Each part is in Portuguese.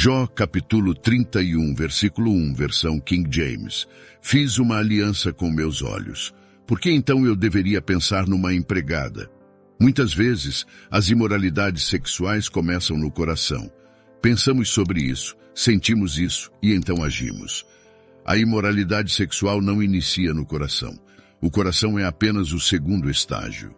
Jó capítulo 31, versículo 1, versão King James. Fiz uma aliança com meus olhos. Por que então eu deveria pensar numa empregada? Muitas vezes, as imoralidades sexuais começam no coração. Pensamos sobre isso, sentimos isso e então agimos. A imoralidade sexual não inicia no coração. O coração é apenas o segundo estágio.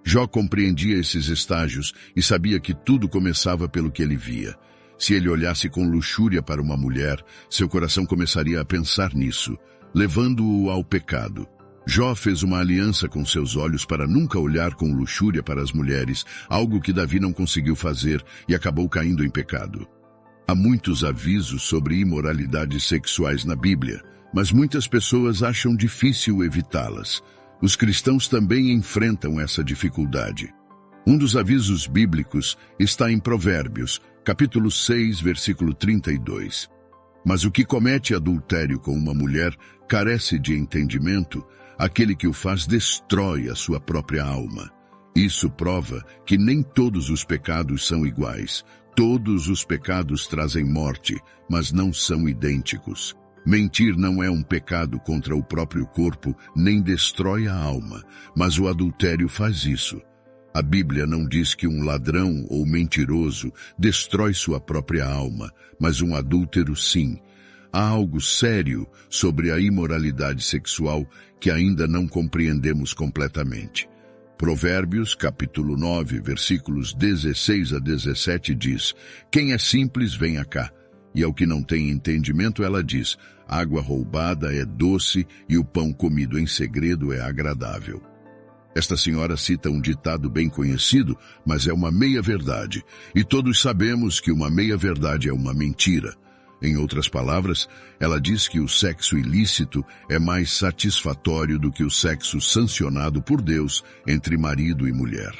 Jó compreendia esses estágios e sabia que tudo começava pelo que ele via. Se ele olhasse com luxúria para uma mulher, seu coração começaria a pensar nisso, levando-o ao pecado. Jó fez uma aliança com seus olhos para nunca olhar com luxúria para as mulheres, algo que Davi não conseguiu fazer e acabou caindo em pecado. Há muitos avisos sobre imoralidades sexuais na Bíblia, mas muitas pessoas acham difícil evitá-las. Os cristãos também enfrentam essa dificuldade. Um dos avisos bíblicos está em Provérbios, capítulo 6, versículo 32. Mas o que comete adultério com uma mulher carece de entendimento, aquele que o faz destrói a sua própria alma. Isso prova que nem todos os pecados são iguais. Todos os pecados trazem morte, mas não são idênticos. Mentir não é um pecado contra o próprio corpo, nem destrói a alma, mas o adultério faz isso. A Bíblia não diz que um ladrão ou mentiroso destrói sua própria alma, mas um adúltero sim. Há algo sério sobre a imoralidade sexual que ainda não compreendemos completamente. Provérbios, capítulo 9, versículos 16 a 17 diz: Quem é simples, venha cá. E ao que não tem entendimento, ela diz: água roubada é doce e o pão comido em segredo é agradável. Esta senhora cita um ditado bem conhecido, mas é uma meia-verdade. E todos sabemos que uma meia-verdade é uma mentira. Em outras palavras, ela diz que o sexo ilícito é mais satisfatório do que o sexo sancionado por Deus entre marido e mulher.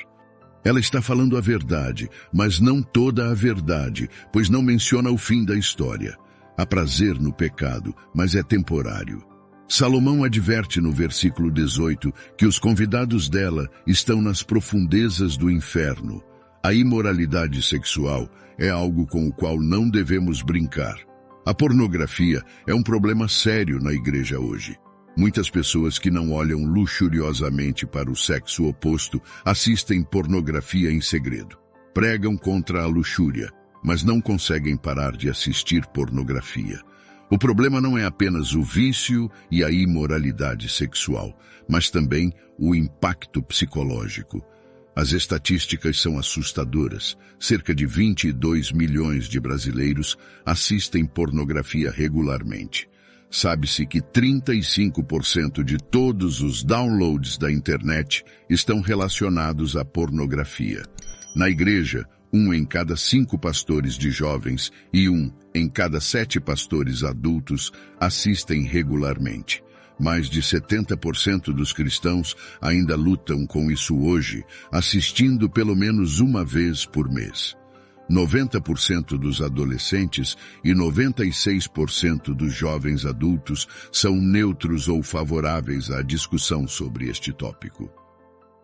Ela está falando a verdade, mas não toda a verdade, pois não menciona o fim da história. Há prazer no pecado, mas é temporário. Salomão adverte no versículo 18 que os convidados dela estão nas profundezas do inferno. A imoralidade sexual é algo com o qual não devemos brincar. A pornografia é um problema sério na igreja hoje. Muitas pessoas que não olham luxuriosamente para o sexo oposto assistem pornografia em segredo. Pregam contra a luxúria, mas não conseguem parar de assistir pornografia. O problema não é apenas o vício e a imoralidade sexual, mas também o impacto psicológico. As estatísticas são assustadoras. Cerca de 22 milhões de brasileiros assistem pornografia regularmente. Sabe-se que 35% de todos os downloads da internet estão relacionados à pornografia. Na igreja, 1 em cada 5 pastores de jovens e 1 em cada 7 pastores adultos assistem regularmente. Mais de 70% dos cristãos ainda lutam com isso hoje, assistindo pelo menos uma vez por mês. 90% dos adolescentes e 96% dos jovens adultos são neutros ou favoráveis à discussão sobre este tópico.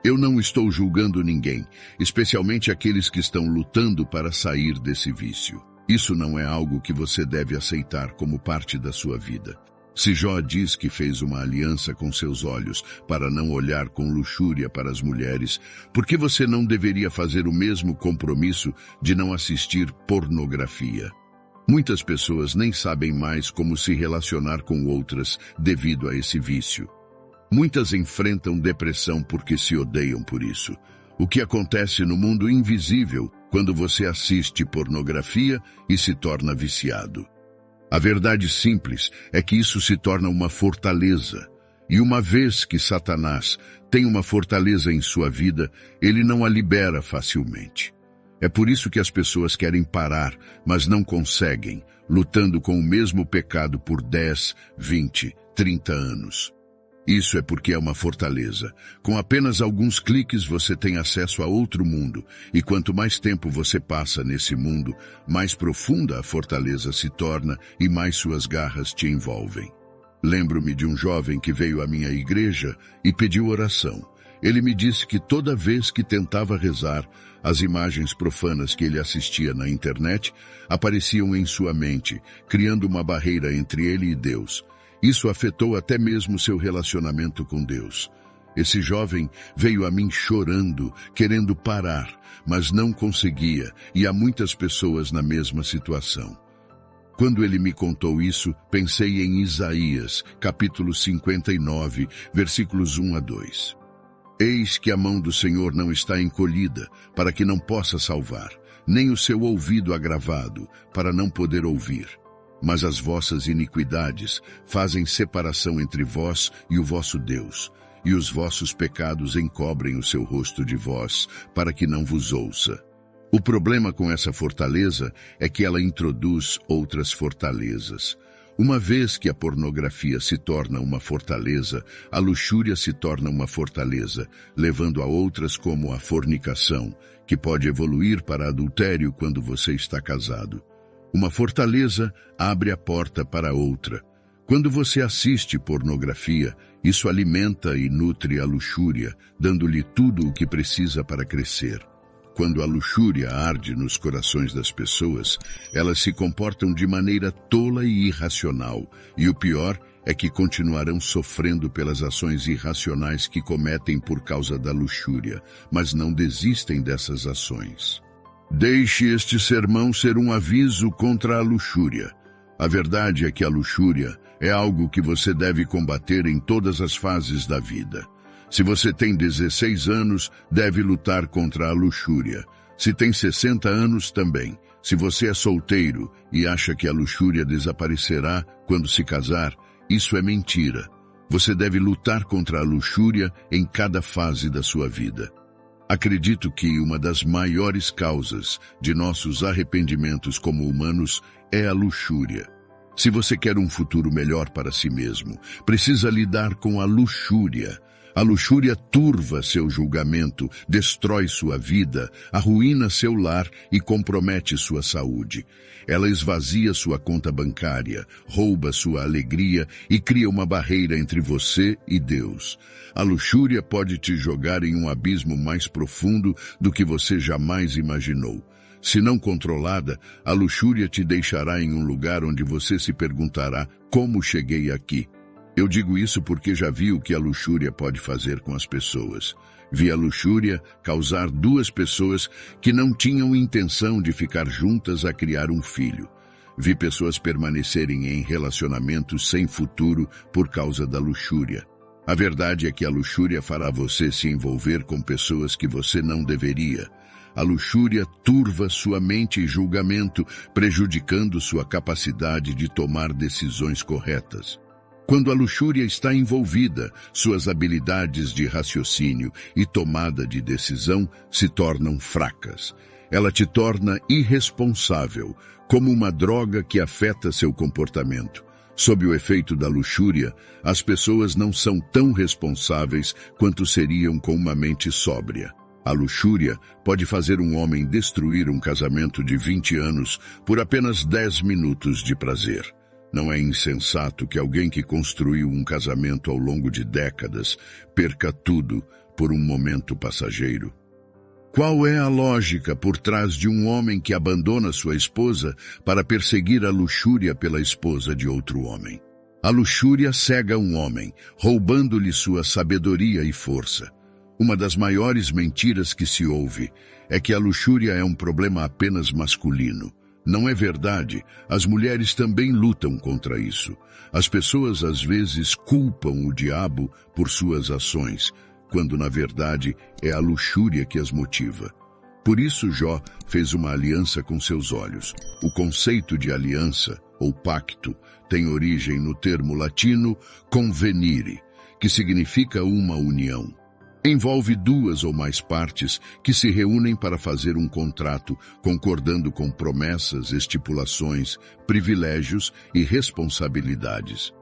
Eu não estou julgando ninguém, especialmente aqueles que estão lutando para sair desse vício. Isso não é algo que você deve aceitar como parte da sua vida. Se Jó diz que fez uma aliança com seus olhos para não olhar com luxúria para as mulheres, por que você não deveria fazer o mesmo compromisso de não assistir pornografia? Muitas pessoas nem sabem mais como se relacionar com outras devido a esse vício. Muitas enfrentam depressão porque se odeiam por isso. O que acontece no mundo invisível quando você assiste pornografia e se torna viciado? A verdade simples é que isso se torna uma fortaleza. E uma vez que Satanás tem uma fortaleza em sua vida, ele não a libera facilmente. É por isso que as pessoas querem parar, mas não conseguem, lutando com o mesmo pecado por 10, 20, 30 anos. Isso é porque é uma fortaleza. Com apenas alguns cliques você tem acesso a outro mundo, e quanto mais tempo você passa nesse mundo, mais profunda a fortaleza se torna e mais suas garras te envolvem. Lembro-me de um jovem que veio à minha igreja e pediu oração. Ele me disse que toda vez que tentava rezar, as imagens profanas que ele assistia na internet apareciam em sua mente, criando uma barreira entre ele e Deus. Isso afetou até mesmo seu relacionamento com Deus. Esse jovem veio a mim chorando, querendo parar, mas não conseguia, e há muitas pessoas na mesma situação. Quando ele me contou isso, pensei em Isaías, capítulo 59, versículos 1 a 2. Eis que a mão do Senhor não está encolhida, para que não possa salvar, nem o seu ouvido agravado, para não poder ouvir. Mas as vossas iniquidades fazem separação entre vós e o vosso Deus, e os vossos pecados encobrem o seu rosto de vós, para que não vos ouça. O problema com essa fortaleza é que ela introduz outras fortalezas. Uma vez que a pornografia se torna uma fortaleza, a luxúria se torna uma fortaleza, levando a outras como a fornicação, que pode evoluir para adultério quando você está casado. Uma fortaleza abre a porta para outra. Quando você assiste pornografia, isso alimenta e nutre a luxúria, dando-lhe tudo o que precisa para crescer. Quando a luxúria arde nos corações das pessoas, elas se comportam de maneira tola e irracional, e o pior é que continuarão sofrendo pelas ações irracionais que cometem por causa da luxúria, mas não desistem dessas ações. Deixe este sermão ser um aviso contra a luxúria. A verdade é que a luxúria é algo que você deve combater em todas as fases da vida. Se você tem 16 anos, deve lutar contra a luxúria. Se tem 60 anos, também. Se você é solteiro e acha que a luxúria desaparecerá quando se casar, isso é mentira. Você deve lutar contra a luxúria em cada fase da sua vida. Acredito que uma das maiores causas de nossos arrependimentos como humanos é a luxúria. Se você quer um futuro melhor para si mesmo, precisa lidar com a luxúria. A luxúria turva seu julgamento, destrói sua vida, arruína seu lar e compromete sua saúde. Ela esvazia sua conta bancária, rouba sua alegria e cria uma barreira entre você e Deus. A luxúria pode te jogar em um abismo mais profundo do que você jamais imaginou. Se não controlada, a luxúria te deixará em um lugar onde você se perguntará: como cheguei aqui? Eu digo isso porque já vi o que a luxúria pode fazer com as pessoas. Vi a luxúria causar 2 pessoas que não tinham intenção de ficar juntas a criar um filho. Vi pessoas permanecerem em relacionamentos sem futuro por causa da luxúria. A verdade é que a luxúria fará você se envolver com pessoas que você não deveria. A luxúria turva sua mente e julgamento, prejudicando sua capacidade de tomar decisões corretas. Quando a luxúria está envolvida, suas habilidades de raciocínio e tomada de decisão se tornam fracas. Ela te torna irresponsável, como uma droga que afeta seu comportamento. Sob o efeito da luxúria, as pessoas não são tão responsáveis quanto seriam com uma mente sóbria. A luxúria pode fazer um homem destruir um casamento de 20 anos por apenas 10 minutos de prazer. Não é insensato que alguém que construiu um casamento ao longo de décadas perca tudo por um momento passageiro. Qual é a lógica por trás de um homem que abandona sua esposa para perseguir a luxúria pela esposa de outro homem? A luxúria cega um homem, roubando-lhe sua sabedoria e força. Uma das maiores mentiras que se ouve é que a luxúria é um problema apenas masculino. Não é verdade, as mulheres também lutam contra isso. As pessoas às vezes culpam o diabo por suas ações, quando na verdade é a luxúria que as motiva. Por isso Jó fez uma aliança com seus olhos. O conceito de aliança, ou pacto, tem origem no termo latino convenire, que significa uma união. Envolve 2 ou mais partes que se reúnem para fazer um contrato, concordando com promessas, estipulações, privilégios e responsabilidades.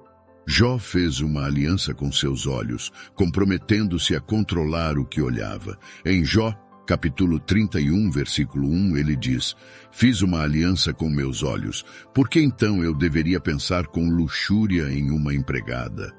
Jó fez uma aliança com seus olhos, comprometendo-se a controlar o que olhava. Em Jó, capítulo 31, versículo 1, ele diz: fiz uma aliança com meus olhos, por que então eu deveria pensar com luxúria em uma empregada?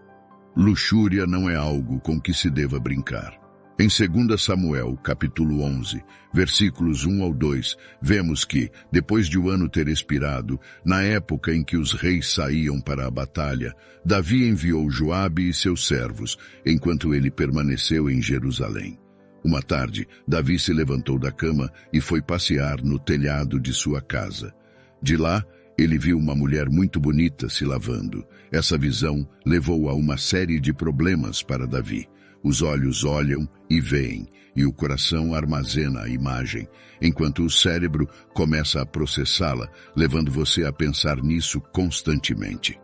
Luxúria não é algo com que se deva brincar. Em 2 Samuel, capítulo 11, versículos 1 ao 2, vemos que, depois de o ano ter expirado, na época em que os reis saíam para a batalha, Davi enviou Joabe e seus servos, enquanto ele permaneceu em Jerusalém. Uma tarde, Davi se levantou da cama e foi passear no telhado de sua casa. De lá, ele viu uma mulher muito bonita se lavando. Essa visão levou a uma série de problemas para Davi. Os olhos olham e veem, e o coração armazena a imagem, enquanto o cérebro começa a processá-la, levando você a pensar nisso constantemente.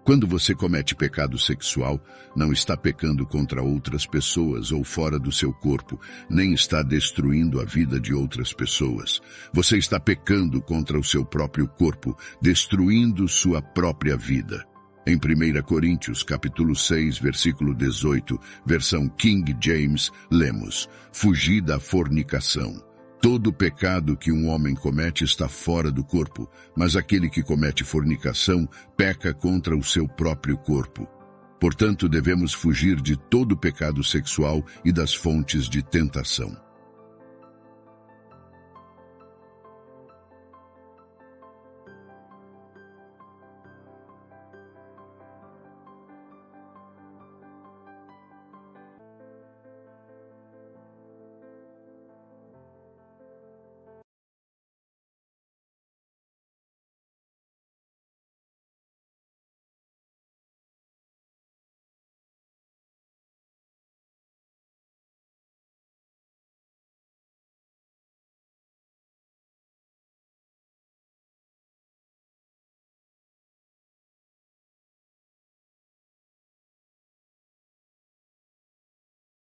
Quando você comete pecado sexual, não está pecando contra outras pessoas ou fora do seu corpo, nem está destruindo a vida de outras pessoas. Você está pecando contra o seu próprio corpo, destruindo sua própria vida. Em 1 Coríntios, capítulo 6, versículo 18, versão King James, lemos: "Fugi da fornicação. Todo pecado que um homem comete está fora do corpo, mas aquele que comete fornicação peca contra o seu próprio corpo. Portanto, devemos fugir de todo pecado sexual e das fontes de tentação."